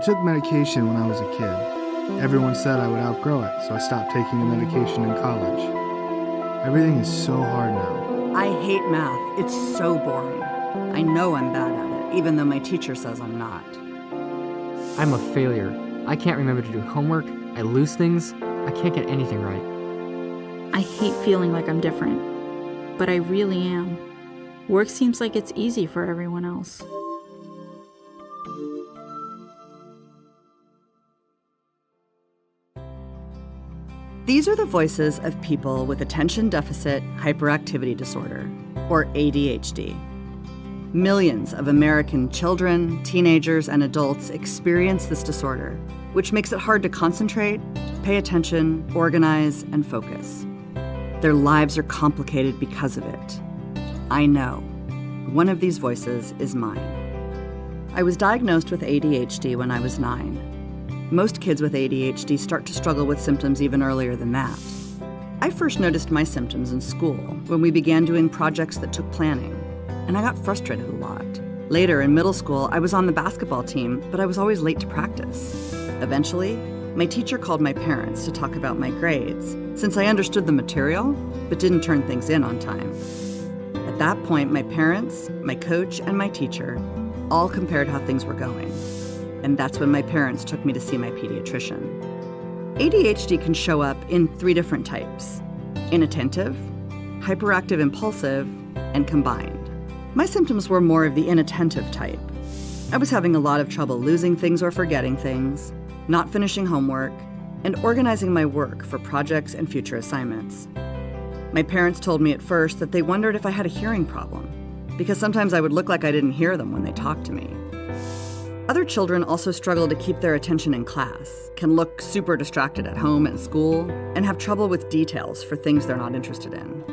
took medication when I was a kid. Everyone said I would outgrow it, so I stopped taking the medication in college. Everything is so hard now. I hate math. It's so boring. I know I'm bad at it, even though my teacher says I'm not. I'm a failure. I can't remember to do homework, I lose things, I can't get anything right. I hate feeling like I'm different, but I really am. Work seems like it's easy for everyone else. These are the voices of people with attention deficit hyperactivity disorder, or ADHD. Millions of American children, teenagers, and adults experience this disorder, which makes it hard to concentrate, pay attention, organize, and focus. Their lives are complicated because of it. I know. One of these voices is mine. I was diagnosed with ADHD when I was 9. Most kids with ADHD start to struggle with symptoms even earlier than that. I first noticed my symptoms in school when we began doing projects that took planning, and I got frustrated a lot. Later, in middle school, I was on the basketball team, but I was always late to practice. Eventually, my teacher called my parents to talk about my grades, since I understood the material, but didn't turn things in on time. At that point, my parents, my coach, and my teacher all compared how things were going. And that's when my parents took me to see my pediatrician. ADHD can show up in 3 different types: inattentive, hyperactive impulsive, and combined. My symptoms were more of the inattentive type. I was having a lot of trouble losing things or forgetting things, not finishing homework, and organizing my work for projects and future assignments. My parents told me at first that they wondered if I had a hearing problem, because sometimes I would look like I didn't hear them when they talked to me. Other children also struggle to keep their attention in class, can look super distracted at home and school, and have trouble with details for things they're not interested in.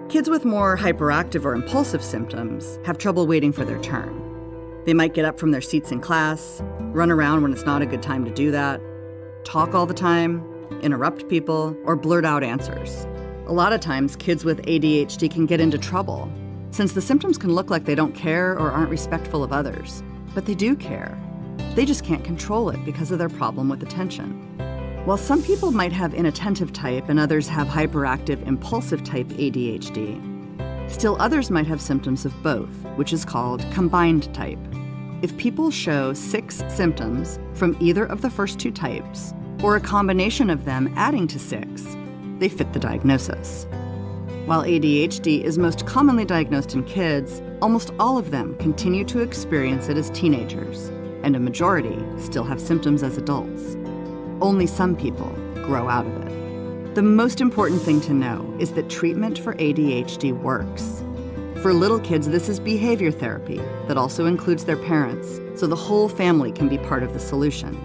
Kids with more hyperactive or impulsive symptoms have trouble waiting for their turn. They might get up from their seats in class, run around when it's not a good time to do that, talk all the time, interrupt people, or blurt out answers. A lot of times, kids with ADHD can get into trouble, since the symptoms can look like they don't care or aren't respectful of others. But they do care. They just can't control it because of their problem with attention. While some people might have inattentive type and others have hyperactive impulsive type ADHD, still others might have symptoms of both, which is called combined type. If people show 6 symptoms from either of the first 2 types, or a combination of them adding to 6, they fit the diagnosis. While ADHD is most commonly diagnosed in kids, almost all of them continue to experience it as teenagers, and a majority still have symptoms as adults. Only some people grow out of it. The most important thing to know is that treatment for ADHD works. For little kids, this is behavior therapy that also includes their parents, so the whole family can be part of the solution.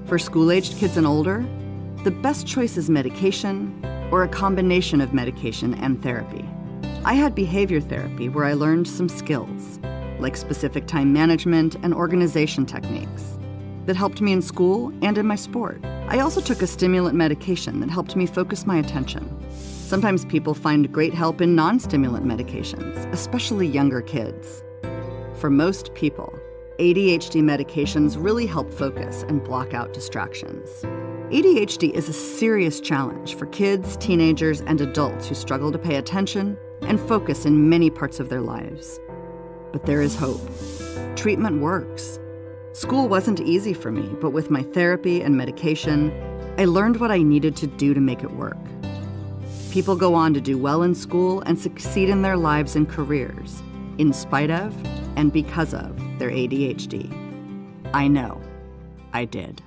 For school-aged kids and older, the best choice is medication or a combination of medication and therapy. I had behavior therapy where I learned some skills, like specific time management and organization techniques, that helped me in school and in my sport. I also took a stimulant medication that helped me focus my attention. Sometimes people find great help in non-stimulant medications, especially younger kids. For most people, ADHD medications really help focus and block out distractions. ADHD is a serious challenge for kids, teenagers, and adults who struggle to pay attention and focus in many parts of their lives. But there is hope. Treatment works. School wasn't easy for me, but with my therapy and medication, I learned what I needed to do to make it work. People go on to do well in school and succeed in their lives and careers, in spite of and because of their ADHD. I know. I did.